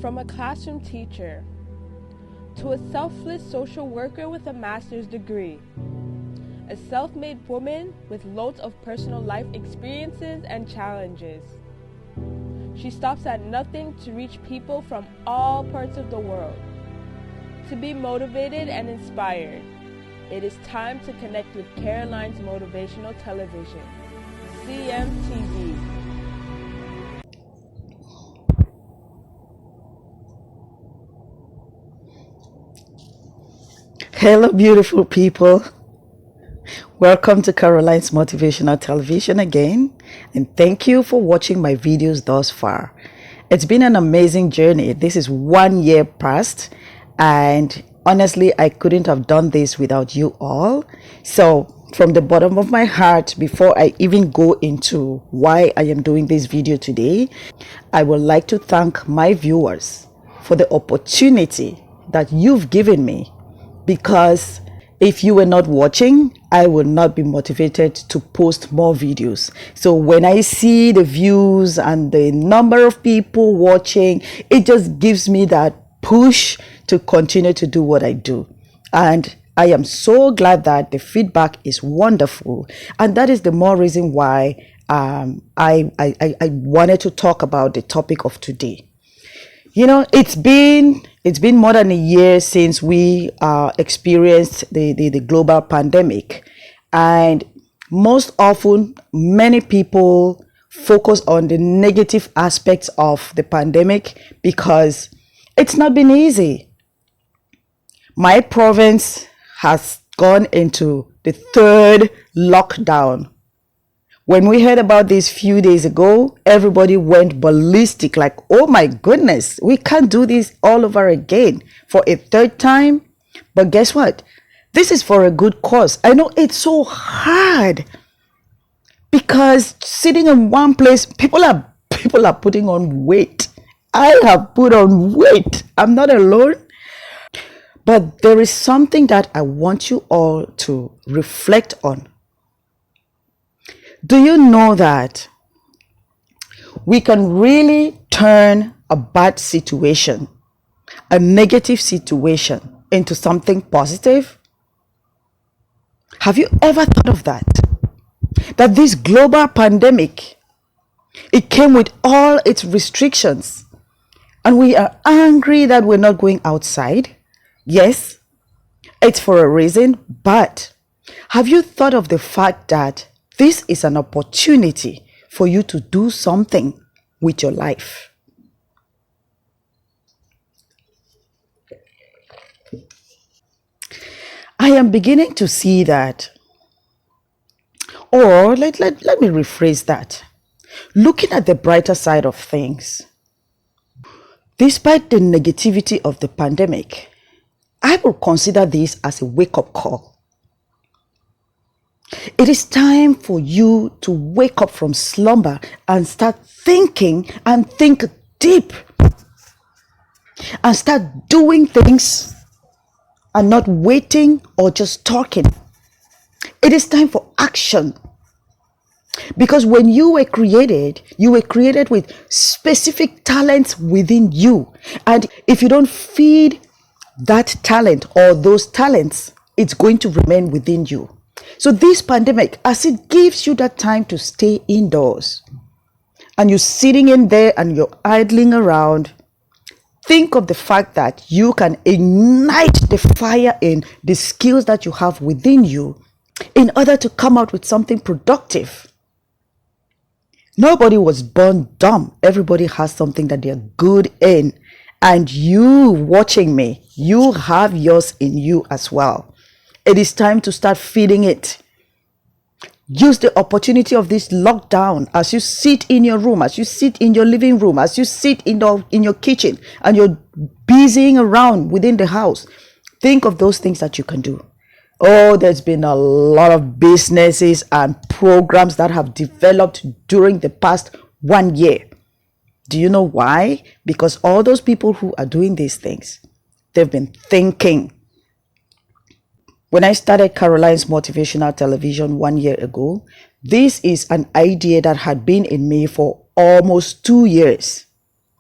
From a classroom teacher to a selfless social worker with a master's degree, a self-made woman with loads of personal life experiences and challenges. She stops at nothing to reach people from all parts of the world. To be motivated and inspired, it is time to connect with Caroline's Motivational Television, CMTV. Hello, beautiful people. Welcome to Caroline's Motivational Television again, and thank you for watching my videos thus far. It's been an amazing journey. This is 1 year past, and honestly, I couldn't have done this without you all. So from the bottom of my heart, before I even go into why I am doing this video today, I would like to thank my viewers for the opportunity that you've given me, because if you were not watching, I would not be motivated to post more videos. So when I see the views and the number of people watching, it just gives me that push to continue to do what I do. And I am so glad that the feedback is wonderful. And that is the more reason why I wanted to talk about the topic of today. You know, it's been more than a year since we experienced the global pandemic, and most often many people focus on the negative aspects of the pandemic because it's not been easy. My province has gone into the third lockdown. When we heard about this few days ago, everybody went ballistic, like, oh my goodness, we can't do this all over again for a third time. But guess what? This is for a good cause. I know it's so hard because sitting in one place, people are putting on weight. I have put on weight. I'm not alone. But there is something that I want you all to reflect on. Do you know that we can really turn a bad situation, a negative situation, into something positive? Have you ever thought of that? That this global pandemic, it came with all its restrictions, and we are angry that we're not going outside. Yes, it's for a reason, but have you thought of the fact that this is an opportunity for you to do something with your life? I am beginning to see that, or let me rephrase that. Looking at the brighter side of things, despite the negativity of the pandemic, I will consider this as a wake-up call. It is time for you to wake up from slumber and start thinking, and think deep, and start doing things and not waiting or just talking. It is time for action, because when you were created with specific talents within you, and if you don't feed that talent or those talents, it's going to remain within you. So this pandemic, as it gives you that time to stay indoors, and you're sitting in there and you're idling around, think of the fact that you can ignite the fire in the skills that you have within you in order to come out with something productive. Nobody was born dumb. Everybody has something that they're good in. And you watching me, you have yours in you as well. It is time to start feeding it. Use the opportunity of this lockdown as you sit in your room, as you sit in your living room, as you sit in your kitchen, and you're busying around within the house. Think of those things that you can do. Oh, there's been a lot of businesses and programs that have developed during the past 1 year. Do you know why? Because all those people who are doing these things, they've been thinking. When I started Caroline's Motivational Television 1 year ago, this is an idea that had been in me for almost 2 years.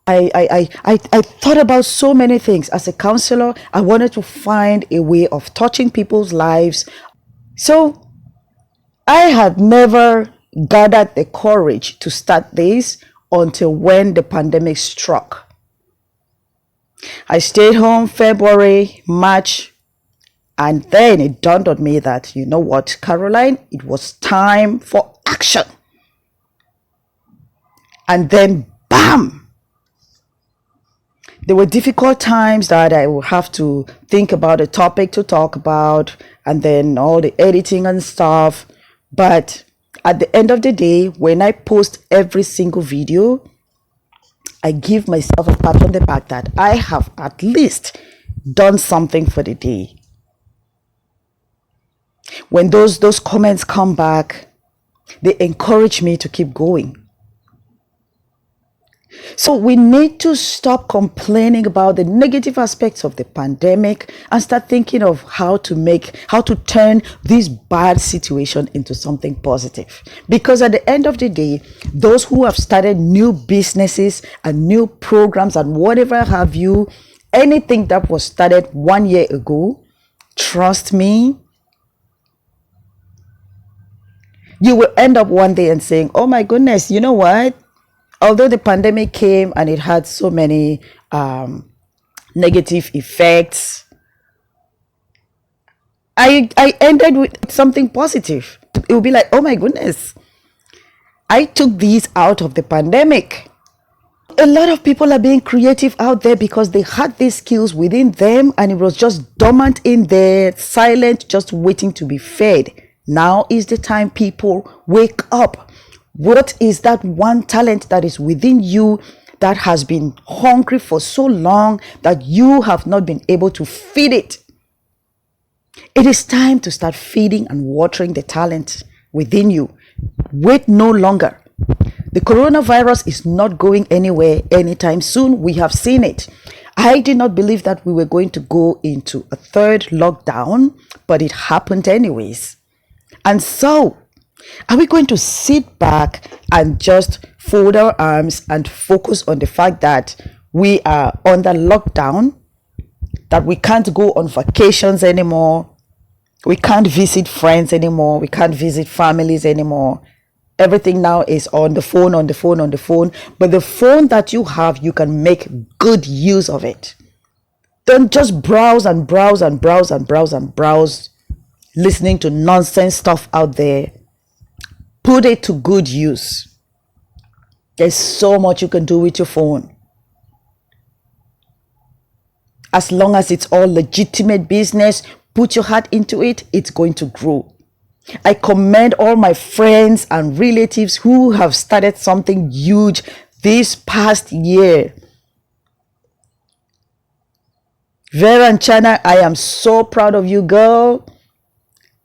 I thought about so many things. As a counselor, I wanted to find a way of touching people's lives. So I had never gathered the courage to start this until when the pandemic struck. I stayed home February, March, and then it dawned on me that, you know what, Caroline, it was time for action. And then, bam! There were difficult times that I would have to think about a topic to talk about, and then all the editing and stuff. But at the end of the day, when I post every single video, I give myself a pat on the back that I have at least done something for the day. When those comments come back, they encourage me to keep going. So we need to stop complaining about the negative aspects of the pandemic and start thinking of how to turn this bad situation into something positive. Because at the end of the day, those who have started new businesses and new programs and whatever have you, anything that was started 1 year ago, trust me, you will end up one day and saying, oh my goodness, you know what? Although the pandemic came and it had so many negative effects, I ended with something positive. It will be like, oh my goodness, I took these out of the pandemic. A lot of people are being creative out there because they had these skills within them and it was just dormant in there, silent, just waiting to be fed. Now is the time people wake up. What is that one talent that is within you that has been hungry for so long that you have not been able to feed it? It is time to start feeding and watering the talent within you. Wait no longer. The coronavirus is not going anywhere anytime soon. We have seen it. I did not believe that we were going to go into a third lockdown, but it happened anyways. And so, are we going to sit back and just fold our arms and focus on the fact that we are under lockdown, that we can't go on vacations anymore, we can't visit friends anymore, we can't visit families anymore? Everything now is on the phone. But the phone that you have, you can make good use of it. Don't just browse, listening to nonsense stuff out there. Put it to good use. There's so much you can do with your phone. As long as it's all legitimate business, put your heart into it, it's going to grow. I commend all my friends and relatives who have started something huge this past year. Vera and Chana, I am so proud of you, girl.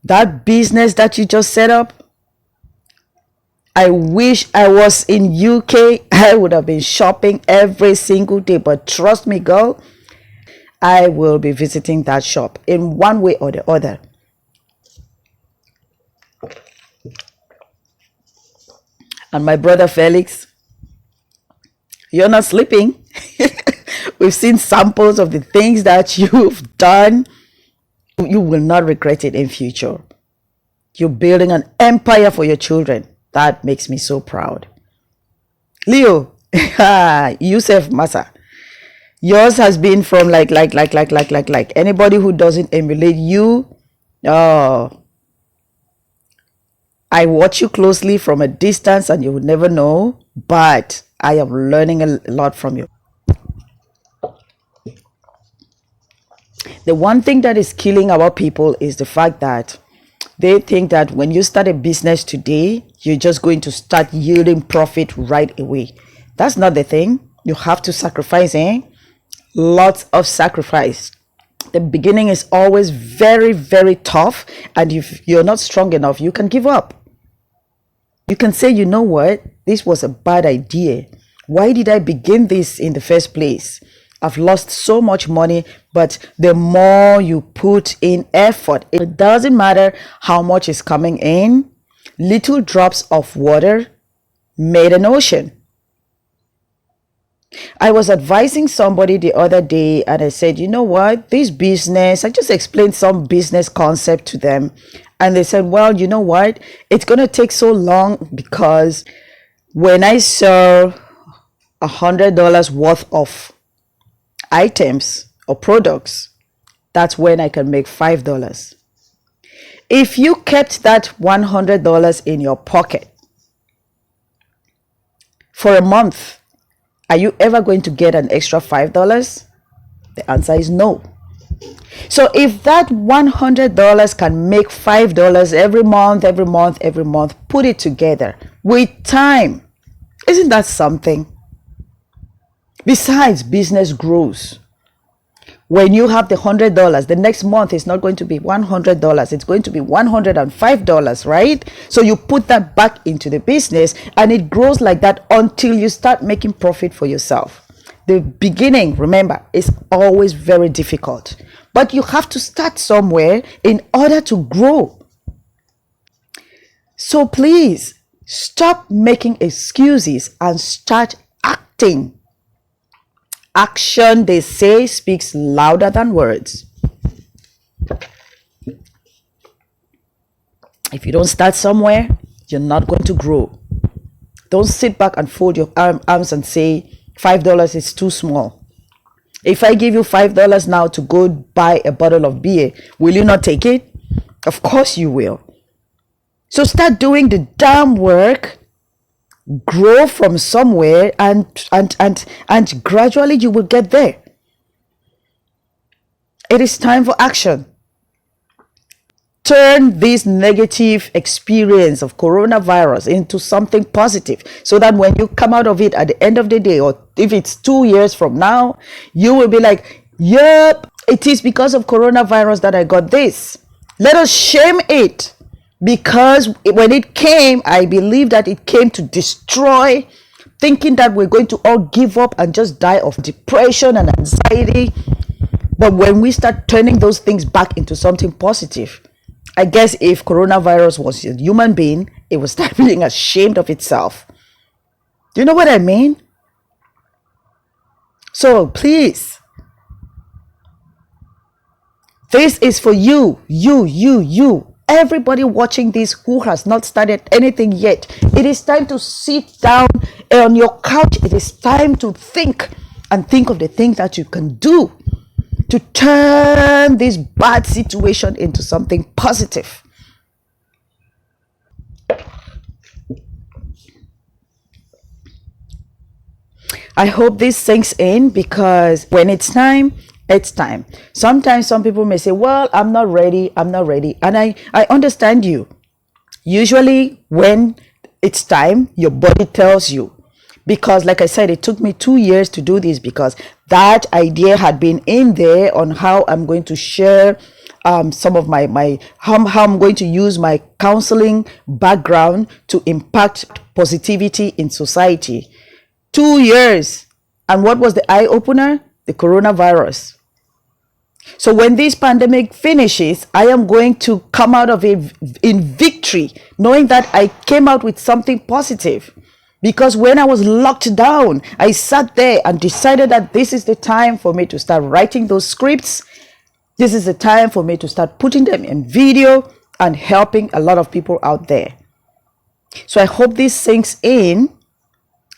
That business that you just set up, I wish I was in UK. I would have been shopping every single day. But trust me, girl, I will be visiting that shop in one way or the other. And my brother Felix, you're not sleeping. We've seen samples of the things that you've done. You will not regret it in future. You're building an empire for your children. That makes me so proud. Leo, Yusuf Massa, yours has been from like anybody who doesn't emulate you. Oh, I watch you closely from a distance and you would never know, but I am learning a lot from you. The one thing that is killing our people is the fact that they think that when you start a business today, you're just going to start yielding profit right away. That's not the thing. You have to sacrifice, Lots of sacrifice. The beginning is always very, very tough. And if you're not strong enough, you can give up. You can say, you know what? This was a bad idea. Why did I begin this in the first place? I've lost so much money, but the more you put in effort, it doesn't matter how much is coming in. Little drops of water made an ocean. I was advising somebody the other day and I said, you know what, this business, I just explained some business concept to them. And they said, well, you know what, it's going to take so long because when I sell $100 worth of items or products, that's when I can make $5. If you kept that $100 in your pocket for a month, are you ever going to get an extra $5? The answer is no. So if that $100 can make $5 every month, put it together with time. Isn't that something? Besides, business grows. When you have the $100, the next month is not going to be $100. It's going to be $105, right? So you put that back into the business and it grows like that until you start making profit for yourself. The beginning, remember, is always very difficult. But you have to start somewhere in order to grow. So please, stop making excuses and start acting. Action, they say, speaks louder than words. If you don't start somewhere, you're not going to grow. Don't sit back and fold your arms and say, $5 is too small. If I give you $5 now to go buy a bottle of beer, will you not take it? Of course you will. So start doing the damn work. Grow from somewhere and gradually you will get there. It is time for action. Turn this negative experience of coronavirus into something positive so that when you come out of it at the end of the day, or if it's 2 years from now, you will be like, yep, it is because of coronavirus that I got this. Let us shame it. Because when it came, I believe that it came to destroy, thinking that we're going to all give up and just die of depression and anxiety. But when we start turning those things back into something positive, I guess if coronavirus was a human being, it would start being ashamed of itself. Do you know what I mean? So please, this is for you. Everybody watching this who has not started anything yet, it is time to sit down on your couch. It is time to think of the things that you can do to turn this bad situation into something positive. I hope this sinks in, because when it's time, it's time. Sometimes some people may say, well, I'm not ready. And I understand you. Usually when it's time, your body tells you. Because like I said, it took me 2 years to do this, because that idea had been in there on how I'm going to share some of how I'm going to use my counseling background to impact positivity in society. 2 years. And what was the eye opener? The coronavirus. So when this pandemic finishes, I am going to come out of it in victory, knowing that I came out with something positive. Because when I was locked down, I sat there and decided that this is the time for me to start writing those scripts. This is the time for me to start putting them in video and helping a lot of people out there. So I hope this sinks in.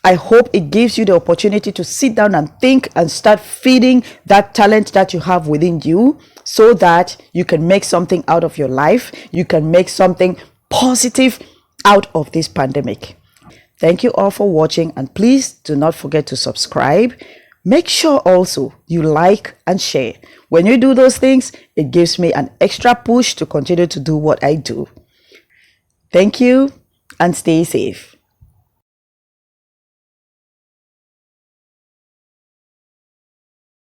I hope it gives you the opportunity to sit down and think and start feeding that talent that you have within you, so that you can make something out of your life. You can make something positive out of this pandemic. Thank you all for watching, and please do not forget to subscribe. Make sure also you like and share. When you do those things, it gives me an extra push to continue to do what I do. Thank you, and stay safe.